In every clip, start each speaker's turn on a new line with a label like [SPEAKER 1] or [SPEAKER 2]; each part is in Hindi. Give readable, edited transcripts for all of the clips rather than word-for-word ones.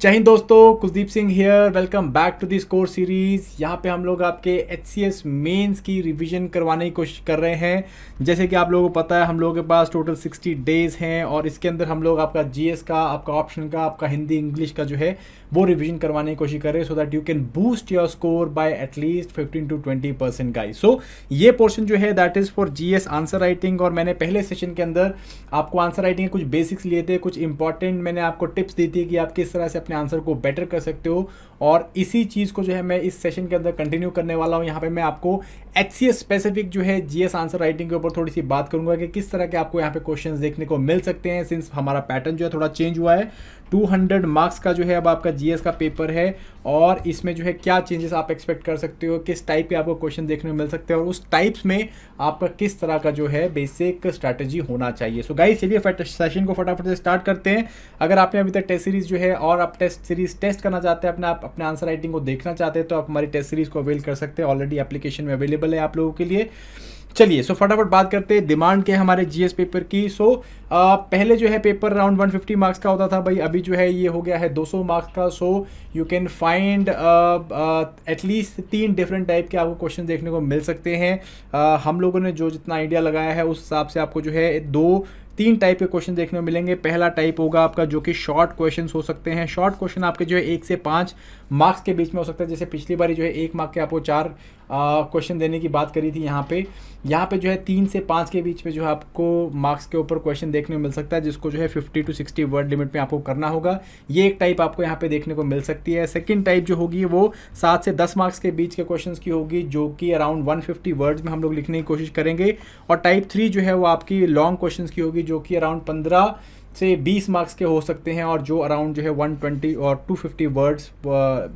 [SPEAKER 1] जय हिंद दोस्तों, Kuldeep Singh here. Welcome back to this course series. यहाँ पे हम लोग आपके HCS मेंस की रिवीजन करवाने की कोशिश कर रहे हैं। जैसे कि आप लोगों को पता है, हम लोगों के पास टोटल 60 डेज़ हैं और इसके अंदर हम लोग आपका GS का, आपका ऑप्शन का, आपका हिंदी इंग्लिश का जो है वो रिवीजन करवाने की कोशिश कर रहे हैं, so that you can boost your score by at least 15 to 20% guys. So ये पोर्शन जो है that is for GS answer writing. और मैंने पहले सेशन के अंदर आपको आंसर राइटिंग के कुछ बेसिक्स लिए थे, कुछ इंपॉर्टेंट मैंने आपको टिप्स दी थी कि आप किस तरह से अपने आंसर को बेटर कर सकते हो। और इसी चीज़ को जो है मैं इस सेशन के अंदर कंटिन्यू करने वाला हूँ। यहाँ पे मैं आपको HCS स्पेसिफिक जो है GS आंसर राइटिंग के ऊपर थोड़ी सी बात करूंगा कि किस तरह के आपको यहाँ पे क्वेश्चंस देखने को मिल सकते हैं, सिंस हमारा पैटर्न जो है थोड़ा चेंज हुआ है। 200 मार्क्स का जो है अब आपका GS का पेपर है और इसमें जो है क्या चेंजेस आप एक्सपेक्ट कर सकते हो, किस टाइप के आपको क्वेश्चन देखने को मिल सकते हैं और उस टाइप्स में आपका किस तरह का जो है बेसिक स्ट्रैटेजी होना चाहिए। सो गाइस, चलिए सेशन को फटाफट से स्टार्ट करते हैं। अगर आपने अभी तक टेस्ट सीरीज जो है और आप टेस्ट सीरीज टेस्ट करना चाहते हैं, अपने आंसर राइटिंग को देखना चाहते हैं, तो आप हमारी टेस्ट सीरीज को अवेल कर सकते हैं। ऑलरेडी एप्लीकेशन में अवेलेबल है आप लोगों के लिए। चलिए फटाफट बात करते हैं डिमांड के हमारे GS पेपर की। पहले जो है पेपर अराउंड 150 मार्क्स का होता था भाई, अभी जो है ये हो गया है 200 मार्क्स का। So you can find at least 3 different type के आपको क्वेश्चन देखने को मिल सकते हैं। हम लोगों ने जो जितना आइडिया लगाया है उस हिसाब से आपको जो है 2-3 टाइप के क्वेश्चन देखने को मिलेंगे। पहला टाइप होगा आपका जो कि शॉर्ट क्वेश्चंस हो सकते हैं। शॉर्ट क्वेश्चन आपके जो है 1 से 5 मार्क्स के बीच में हो सकता है। जैसे पिछली बारी जो है 1 मार्क के आपको 4 क्वेश्चन देने की बात करी थी। यहाँ पे जो है 3 से 5 के बीच में जो है आपको मार्क्स के ऊपर क्वेश्चन देखने को मिल सकता है, जिसको जो है 50 to 60 वर्ड लिमिट में आपको करना होगा। ये एक टाइप आपको यहाँ पे देखने को मिल सकती है। सेकंड टाइप जो होगी वो 7 से 10 मार्क्स के बीच के क्वेश्चंस की होगी, जो कि अराउंड 150 वर्ड्स में हम लोग लिखने की कोशिश करेंगे। और टाइप 3 जो है वो आपकी लॉन्ग क्वेश्चंस की होगी, जो कि अराउंड 15 से 20 मार्क्स के हो सकते हैं और जो अराउंड जो है 120 और 250 वर्ड्स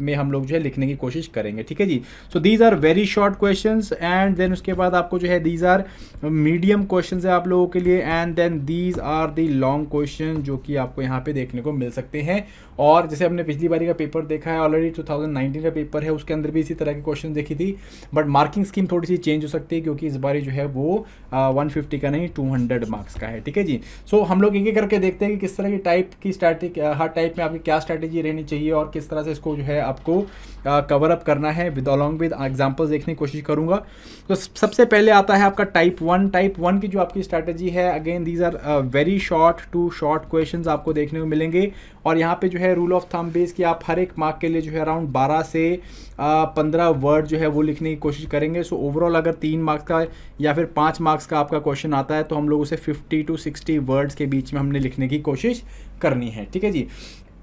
[SPEAKER 1] में हम लोग जो है लिखने की कोशिश करेंगे। ठीक है जी। So these are very short questions and then उसके बाद आपको जो है दीज आर मीडियम क्वेश्चंस है आप लोगों के लिए and then these are the long question जो कि आपको यहाँ पे देखने को मिल सकते हैं। और जैसे हमने पिछली बारी का पेपर देखा है, ऑलरेडी 2019 का पेपर है, उसके अंदर भी इसी तरह के क्वेश्चन देखी थी, बट मार्किंग स्कीम थोड़ी सी चेंज हो सकती है क्योंकि इस बारी जो है वो 150 का नहीं 200 मार्क्स का है। ठीक है जी। सो हम लोग एक करके देखते हैं कि किस तरह की टाइप की स्ट्रैटेजी, हर टाइप में आपकी क्या स्ट्रैटेजी रहनी चाहिए और किस तरह से इसको जो है आपको कवर अप करना है। विद अलॉन्ग विद एग्जांपल्स देखने की कोशिश करूंगा। तो सबसे पहले आता है आपका टाइप 1। टाइप 1 की जो आपकी स्ट्रैटेजी है, again these are very short two short questions आपको देखने को मिलेंगे। और यहाँ पे जो है रूल ऑफ थंब बेस कि आप हर एक मार्क के लिए जो है अराउंड 12 से 15 वर्ड जो है वो लिखने की कोशिश करेंगे। सो ओवरऑल अगर 3 मार्क्स का या फिर 5 मार्क्स का आपका क्वेश्चन आता है तो हम लोग उसे 50 to 60 वर्ड्स के बीच में हमने लिखने की कोशिश करनी है। ठीक है जी।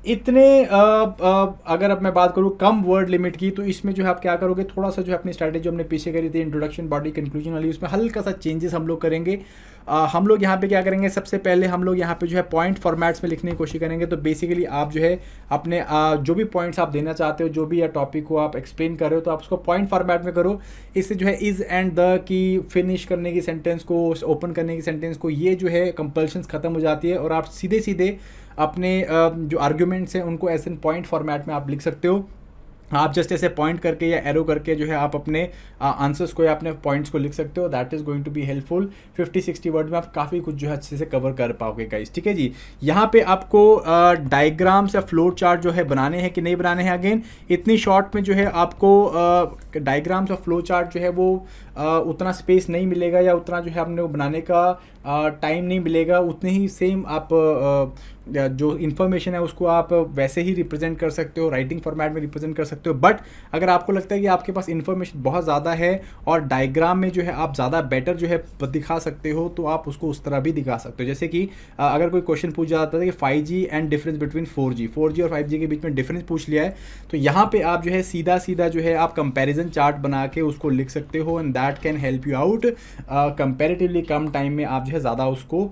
[SPEAKER 1] इतने अगर अब मैं बात करूँ कम वर्ड लिमिट की, तो इसमें जो है आप क्या करोगे, थोड़ा सा जो है अपनी स्ट्रैटेजी जो हमने पीछे करी थी इंट्रोडक्शन बॉडी कंक्लूजन वाली, उसमें हल्का सा चेंजेस हम लोग करेंगे। हम लोग यहाँ पे क्या करेंगे, सबसे पहले हम लोग यहाँ पे जो है पॉइंट फॉर्मेट्स में लिखने की कोशिश करेंगे। तो बेसिकली आप जो है अपने जो भी पॉइंट्स आप देना चाहते हो, जो भी या टॉपिक को आप एक्सप्लेन कर रहे हो, तो आप उसको पॉइंट फॉर्मेट में करो। इससे जो है is and the key finish करने की सेंटेंस को, ओपन करने की सेंटेंस को, ये जो है कंपल्शंस खत्म हो जाती है और आप सीधे सीधे अपने जो आर्ग्यूमेंट्स हैं उनको ऐसे पॉइंट फॉर्मेट में आप लिख सकते हो। आप जस्ट ऐसे पॉइंट करके या एरो करके जो है आप अपने आंसर्स को या अपने पॉइंट्स को लिख सकते हो। That is going to be helpful. 50-60 word में आप काफ़ी कुछ जो है अच्छे से कवर कर पाओगे गाइस। ठीक है जी। यहाँ पे आपको डायग्राम्स या फ्लो चार्ट जो है बनाने हैं कि नहीं बनाने हैं, अगेन इतनी शॉर्ट में जो है आपको डायग्राम्स और फ्लो चार्ट जो है वो उतना स्पेस नहीं मिलेगा या उतना जो है आपने बनाने का टाइम नहीं मिलेगा। उतने ही सेम आप जो इन्फॉर्मेशन है उसको आप वैसे ही रिप्रेजेंट कर सकते हो, राइटिंग फॉर्मेट में रिप्रेजेंट कर सकते हो। बट अगर आपको लगता है कि आपके पास इन्फॉर्मेशन बहुत ज़्यादा है और डायग्राम में जो है आप ज़्यादा बेटर जो है दिखा सकते हो, तो आप उसको उस तरह भी दिखा सकते हो। जैसे कि अगर कोई क्वेश्चन पूछ जाता है कि 5G and difference between 4G और 5G के बीच में डिफरेंस पूछ लिया है, तो यहाँ पे आप जो है सीधा सीधा जो है आप कंपैरिजन चार्ट बना के उसको लिख सकते हो and that can help you out. Comparatively come time में आप जो है ज़्यादा उसको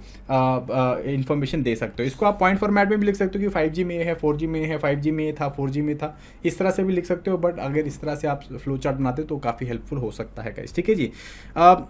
[SPEAKER 1] इन्फॉर्मेशन दे सकते हो। इसको आप पॉइंट फॉर्मेट में भी लिख सकते हो कि 5G में है, 4G में है, 5G में था, 4G में था, इस तरह से भी लिख सकते हो। बट अगर इस तरह से आप फ्लो चार्ट बनाते हो तो काफ़ी हेल्पफुल हो सकता है गाइस। ठीक है जी।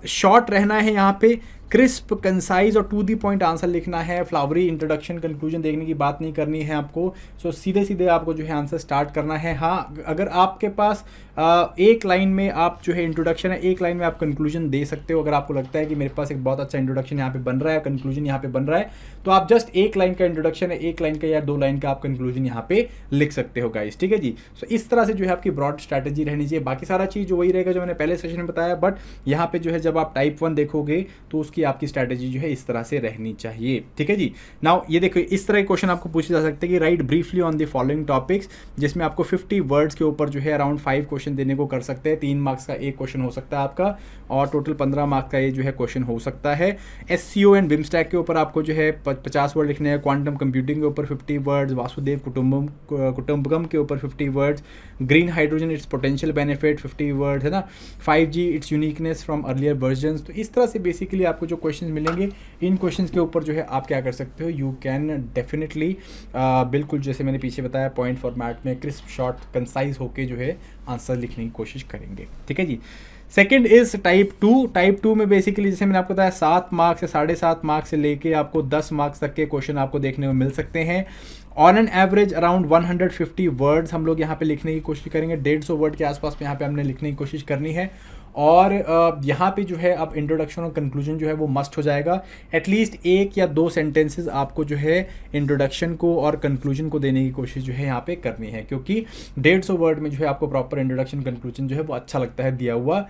[SPEAKER 1] शॉर्ट रहना है यहाँ पे, क्रिस्प, कंसाइज और टू द पॉइंट आंसर लिखना है। फ्लावरी इंट्रोडक्शन कंक्लूजन देखने की बात नहीं करनी है आपको। सो सीधे सीधे आपको जो है आंसर स्टार्ट करना है। हाँ, अगर आपके पास एक लाइन में आप जो है इंट्रोडक्शन है, एक लाइन में आप कंक्लूजन दे सकते हो। अगर आपको लगता है कि मेरे पास एक बहुत अच्छा इंट्रोडक्शन यहाँ पे बन रहा है, कंक्लूजन यहाँ पे बन रहा है, तो आप जस्ट एक लाइन का इंट्रोडक्शन है, एक लाइन का या दो लाइन का आप कंक्लूजन यहाँ पे लिख सकते हो गाइस, ठीक है जी। सो इस तरह से जो है आपकी ब्रॉड स्ट्रैटेजी रहनी चाहिए। बाकी सारा चीज़ जो वही रहेगा जो मैंने पहले सेशन में बताया, बट यहाँ पे जो है जब आप टाइप 1 देखोगे तो उसकी आपकी स्ट्रैटेजी जो है इस तरह से रहनी चाहिए, ठीक है जी। नाउ ये देखो, इस तरह के क्वेश्चन आपको पूछे जा सकते हैं कि right briefly on the following topics, जिसमें आपको 50 वर्ड्स के ऊपर जो है अराउंड 5 क्वेश्चन देने को कर सकते हैं। 3 मार्क्स का एक क्वेश्चन हो सकता है आपका, और टोटल 15 मार्क्स का ये जो है क्वेश्चन हो सकता है। SEO एंड बिमस्टैक के ऊपर आपको जो है 50 वर्ड लिखने हैं। क्वांटम कंप्यूटिंग के ऊपर 50 वर्ड्स, वासुदेव कुटुंबकम के ऊपर 50 words, green hydrogen it's potential benefit 50 words, है ना, 5G it's uniqueness from earlier versions. तो इस तरह से बेसिकली आपको जो क्वेश्चन मिलेंगे, इन क्वेश्चंस के ऊपर जो है आप क्या कर सकते हो, यू कैन डेफिनेटली बिल्कुल जैसे मैंने पीछे बताया पॉइंट फॉर्मेट में क्रिस्प, शॉर्ट, कंसाइज होके जो है आंसर लिखने की कोशिश करेंगे, ठीक है जी। Second is type 2। टाइप 2 में बेसिकली जैसे मैंने आपको बताया 7 मार्क्स या 7.5 मार्क्स से लेके आपको 10 मार्क्स तक के क्वेश्चन आपको देखने को मिल सकते हैं। On an average around 150 words हम लोग यहाँ पे लिखने की कोशिश करेंगे। 150 वर्ड के आसपास यहाँ पे हमने लिखने की कोशिश करनी है। और यहाँ पे जो है अब इंट्रोडक्शन और कंक्लूजन जो है वो मस्ट हो जाएगा। एटलीस्ट 1 या 2 सेंटेंसेस आपको जो है इंट्रोडक्शन को और कंक्लूजन को देने की कोशिश जो है यहाँ पे करनी है, क्योंकि 150 वर्ड में जो है आपको प्रॉपर इंट्रोडक्शन कंक्लूजन जो है वो अच्छा लगता है दिया हुआ।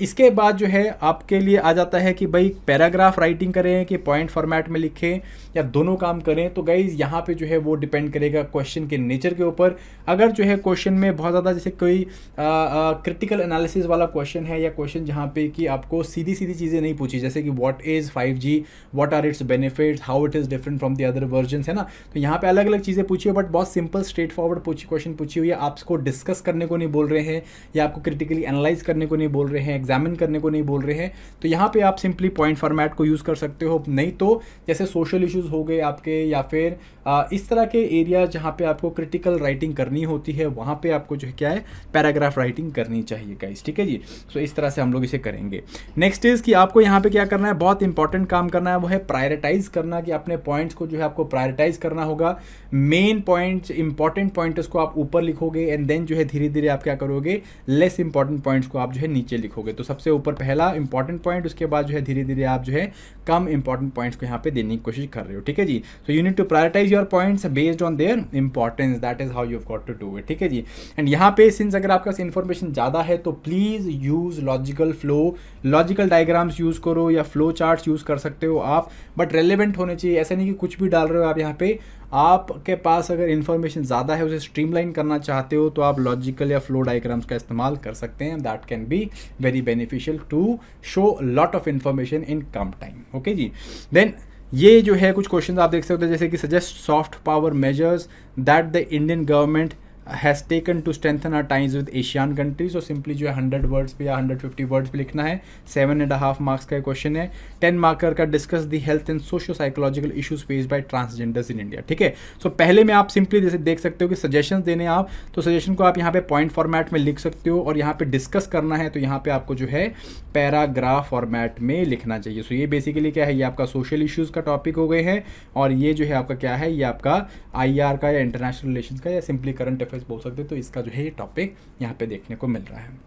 [SPEAKER 1] इसके बाद जो है आपके लिए आ जाता है कि भाई पैराग्राफ राइटिंग करें कि पॉइंट फॉर्मेट में लिखें या दोनों काम करें। तो गाइज यहाँ पे जो है वो डिपेंड करेगा क्वेश्चन के नेचर के ऊपर। अगर जो है क्वेश्चन में बहुत ज़्यादा जैसे कोई क्रिटिकल एनालिसिस वाला क्वेश्चन है, या क्वेश्चन जहाँ पे कि आपको सीधी सीधी चीज़ें नहीं पूछी, जैसे कि what is 5G, what are its benefits, how it is different from the other versions, है ना, तो यहाँ पे अलग अलग चीज़ें पूछी है, बट बहुत सिंपल स्ट्रेट फॉरवर्ड क्वेश्चन पूछी हुई है। आपको डिस्कस करने को नहीं बोल रहे हैं, या आपको क्रिटिकली एनालाइज करने को नहीं बोल रहे हैं, एग्जामिन करने को नहीं बोल रहे हैं, तो यहाँ पे आप सिंपली पॉइंट फॉर्मेट को यूज़ कर सकते हो। नहीं तो जैसे सोशल इश्यूज हो गए आपके, या फिर इस तरह के एरिया जहाँ पे आपको क्रिटिकल राइटिंग करनी होती है, वहाँ पे आपको जो है क्या है पैराग्राफ राइटिंग करनी चाहिए गाइस, ठीक है जी। सो इस तरह से हम लोग इसे करेंगे। नेक्स्ट इज कि आपको यहाँ पे क्या करना है, बहुत इंपॉर्टेंट काम करना है, वो है प्रायोरिटाइज करना, कि अपने पॉइंट्स को जो है आपको प्रायोरिटाइज करना होगा। मेन पॉइंट्स, इंपॉर्टेंट पॉइंट्स को आप ऊपर लिखोगे, एंड देन जो है धीरे धीरे आप क्या करोगे, लेस इंपॉर्टेंट पॉइंट्स को आप जो है नीचे लिखोगे। तो सबसे ऊपर पहला इंपॉर्टेंट पॉइंट, उसके बाद जो है धीरे धीरे आप जो है कम इंपॉर्टेंट पॉइंट्स को यहाँ पे देने की कोशिश कर रहे हो, ठीक है जी। So you need to prioritise your points based on their importance, that is how you have got to do it, ठीक है जी। एंड यहाँ पे सिंस अगर आपके पास इन्फॉर्मेशन ज़्यादा है तो please use logical flow, logical diagrams use करो, या फ्लो चार्ट्स यूज़ कर सकते हो आप, बट रेलेवेंट होने चाहिए। ऐसा नहीं कि कुछ भी डाल रहे हो आप यहाँ पे। आपके पास अगर इन्फॉर्मेशन ज़्यादा है, उसे स्ट्रीमलाइन करना चाहते हो, तो आप लॉजिकल या फ्लो डायग्राम्स का इस्तेमाल कर सकते हैं। That can be very beneficial to show lot of information in कम टाइम, ओके जी। देन ये जो है कुछ क्वेश्चन आप देख सकते हो, जैसे कि suggest soft power measures that the Indian government has taken to strengthen our ties with Asian countries. तो सिंपली जो है 100 वर्ड्स पे या 150 वर्ड्स पे लिखना है। 7.5 मार्क्स का क्वेश्चन है। 10 मार्कर का discuss the health and socio psychological issues faced by transgenders in India, ठीक है। सो पहले में आप सिंपली जैसे देख सकते हो कि सजेशंस देने आप, तो सजेशन को आप यहाँ पे पॉइंट फॉर्मेट में लिख सकते हो, और यहाँ पे डिस्कस करना है तो यहाँ पे आपको जो है पैराग्राफ फॉर्मेट में लिखना चाहिए। सो ये बेसिकली क्या है, ये आपका सोशल इश्यूज़ का टॉपिक हो गए हैं, और ये जो है आपका क्या है, ये आपका IR का या इंटरनेशनल रिलेशंस का या सिंपली करंट अफेयर्स बोल सकते हो। तो इसका जो है ये टॉपिक यहाँ पे देखने को मिल रहा है,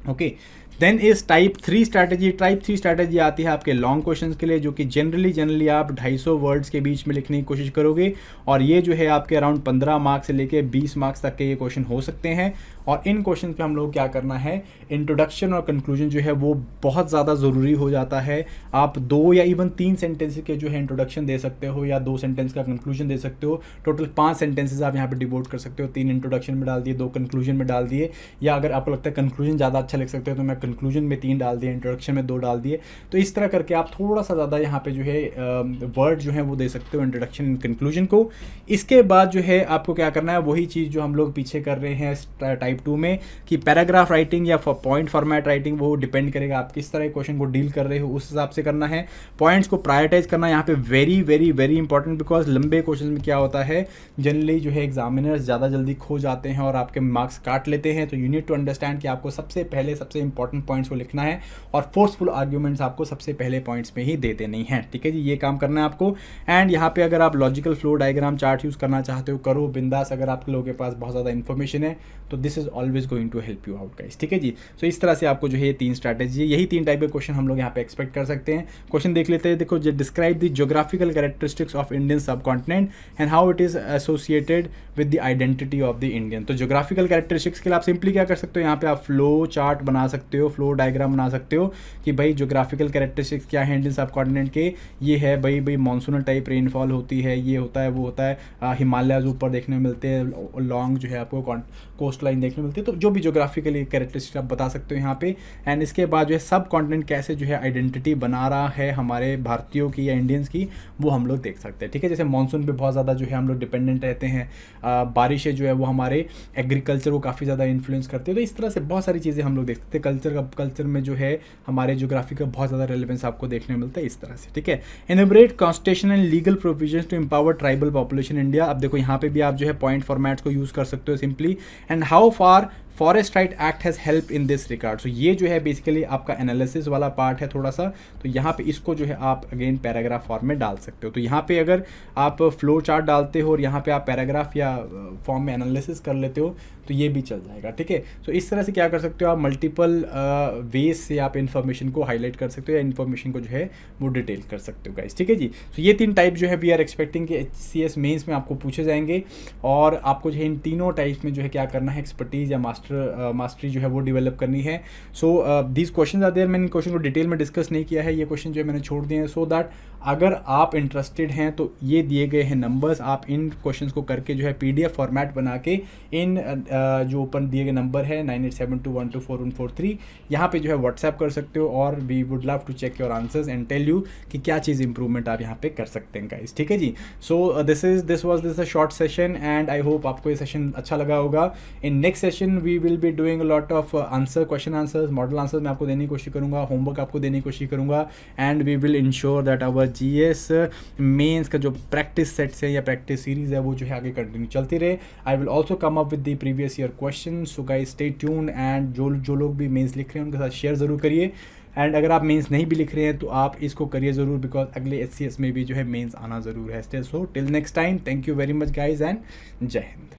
[SPEAKER 1] ओके। देन इज टाइप 3 स्ट्रैटेजी। टाइप 3 स्ट्रैटेजी आती है आपके लॉन्ग क्वेश्चंस के लिए, जो कि जनरली आप 250 वर्ड्स के बीच में लिखने की कोशिश करोगे, और ये जो है आपके अराउंड 15 मार्क्स से लेके 20 मार्क्स तक के ये क्वेश्चन हो सकते हैं। और इन क्वेश्चन पे हम लोग क्या करना है, इंट्रोडक्शन और कंक्लूजन जो है वो बहुत ज़्यादा ज़रूरी हो जाता है। आप 2 या इवन 3 सेंटेंस के जो है इंट्रोडक्शन दे सकते हो, या 2 सेंटेंस का कंक्लूजन दे सकते हो। टोटल 5 सेंटेंसेस आप यहाँ पे डिवोट कर सकते हो। 3 इंट्रोडक्शन में डाल दिए, 2 कंक्लूजन में डाल दिए, या अगर आपको लगता है कंक्लूजन ज़्यादा अच्छा लिख सकते हो तो मैं कंक्लूजन में 3 डाल दिए, इंट्रोडक्शन में 2 डाल दिए। तो इस तरह करके आप थोड़ा सा ज़्यादा यहाँ पे जो है वर्ड जो है वो दे सकते हो इंट्रोडक्शन एंड कंक्लूजन को। इसके बाद जो है आपको क्या करना है, वही चीज़ जो हम लोग पीछे कर रहे हैं टाइप 2 में, कि पैराग्राफ राइटिंग या पॉइंट फॉर्मेट राइटिंग, वो डिपेंड करेगा आप किस तरह क्वेश्चन को डील कर रहे हो, उस हिसाब से करना है। पॉइंट्स को प्रायोरिटाइज करना यहाँ पे very very very important, because लंबे क्वेश्चन में क्या होता है, जनरली जो है एग्जामिनर्स ज़्यादा जल्दी खो जाते हैं और आपके मार्क्स काट लेते हैं। तो यू नीड टू अंडरस्टैंड कि आपको सबसे पहले सबसे इंपॉर्टेंट पॉइंट्स को लिखना है और फोर्सफुल आर्ग्यूमेंट्स आपको सबसे पहले पॉइंट्स में ही दे देनी है, ठीक है जी, ये काम करना है आपको। एंड यहाँ पे अगर आप logical flow diagram chart use करना चाहते हो करो बिंदास, अगर आप लोगों के पास बहुत ज़्यादा इन्फॉर्मेशन है तो this is always going to help you out guys, ठीक है जी। सो इस तरह से आपको जो है ये 3 स्ट्रैटेजी, यही 3 टाइप के क्वेश्चन हम लोग यहाँ पे एक्सपेक्ट कर सकते हैं। क्वेश्चन देख लेते हैं, देखो, describe the geographical characteristics of Indian subcontinent and how it is associated with the identity of the Indian. तो ज्योग्राफिकल कैरेक्टरिस्टिक्स के लिए आप सिंपली क्या कर सकते हो, यहाँ पे आप फ्लो चार्ट बना सकते हो, फ्लो डायग्राम बना सकते हो कि भाई ज्योग्राफिकल कैरेक्टरिस्टिक्स क्या है इंडियन सब कॉन्टिनेंट के, ये है भाई मानसूनल टाइप रेनफॉल होती है, ये होता है वो होता है, हिमालयाज ऊपर देखने में मिलते हैं, लॉन्ग जो है आपको कोस्ट लाइन देखने मिलती है, तो जो भी ज्योग्राफिकली कैरेक्टरिस्टिक आप बता सकते हो यहाँ पे। एंड इसके बाद जो है सब कॉन्टिनेंट कैसे जो है आइडेंटिटी बना रहा है हमारे भारतीयों की या इंडियंस की, वो हम लोग देख सकते हैं, ठीक है। जैसे मानसून पे बहुत ज़्यादा जो है हम लोग डिपेंडेंट रहते हैं, बारिशें जो है वो हमारे एग्रीकल्चर को काफ़ी ज़्यादा इन्फ्लुएंस करती है, तो इस तरह से बहुत सारी चीज़ें हम लोग देख सकते हैं। कल्चर में जो है हमारे ज्योग्राफी का बहुत ज़्यादा रेलेवेंस आपको देखने में मिलता है इस तरह से, ठीक है। Elaborate constitution and legal provisions to empower tribal population India. अब देखो यहाँ पे भी आप जो है पॉइंट फॉर्मेट्स को यूज़ कर सकते हो simply. And how far forest right act has help in this regard. So ये जो है बेसिकली आपका एनालिसिस वाला पार्ट है थोड़ा सा, तो यहाँ पे इसको जो है आप अगेन पैराग्राफ फॉर्म में डाल सकते हो। तो यहाँ पे अगर आप फ्लो चार्ट डालते हो और यहाँ पे आप पैराग्राफ या फॉर्म में एनालिसिस कर लेते हो तो ये भी चल जाएगा, ठीक है। सो इस तरह से क्या कर सकते हो आप, मल्टीपल वेज से आप इन्फॉर्मेशन को हाईलाइट कर सकते हो या इन्फॉर्मेशन को जो है वो डिटेल कर सकते हो गाइस, ठीक है जी। सो ये 3 टाइप जो है वी आर एक्सपेक्टिंग कि HCS मेंस में आपको पूछे जाएंगे और आपको जो है इन तीनों टाइप्स में जो है क्या करना है, एक्सपर्टीज या मास्टरी जो है वो डेवलप करनी है। So these question are there, मैंने इन क्वेश्चन को डिटेल में डिस्कस नहीं किया है, ये क्वेश्चन जो है मैंने छोड़ दिए हैं, सो दैट अगर आप इंटरेस्टेड हैं तो ये दिए गए हैं नंबर्स, आप इन क्वेश्चंस को करके जो है PDF फॉर्मेट बना के इन जो ऊपर दिए गए नंबर है 9872124143 यहाँ पे जो है व्हाट्सएप कर सकते हो और we would love to check your answers and tell you कि क्या चीज़ इंप्रूवमेंट आप यहाँ पे कर सकते हैं गाइस, ठीक है जी। So this was a short session and I hope आपको ये सेशन अच्छा लगा होगा। In next session we will be doing a lot of question answers, model answers मैं आपको देने की कोशिश करूँगा, होमवर्क आपको देने की कोशिश करूँगा and we will ensure that our GS mains का जो प्रैक्टिस सेट्स है या प्रैक्टिस सीरीज है वो जो है आगे कंटिन्यू चलती रहे। I will also come up with the previous year question, so guys stay tune and जो लोग भी मेंस लिख रहे हैं उनके साथ शेयर ज़रूर करिए। एंड अगर आप मेंस नहीं भी लिख रहे हैं तो आप इसको करिए ज़रूर, बिकॉज अगले HCS में भी जो है मेंस आना ज़रूर है। So till next time, thank you very much guys and जय हिंद।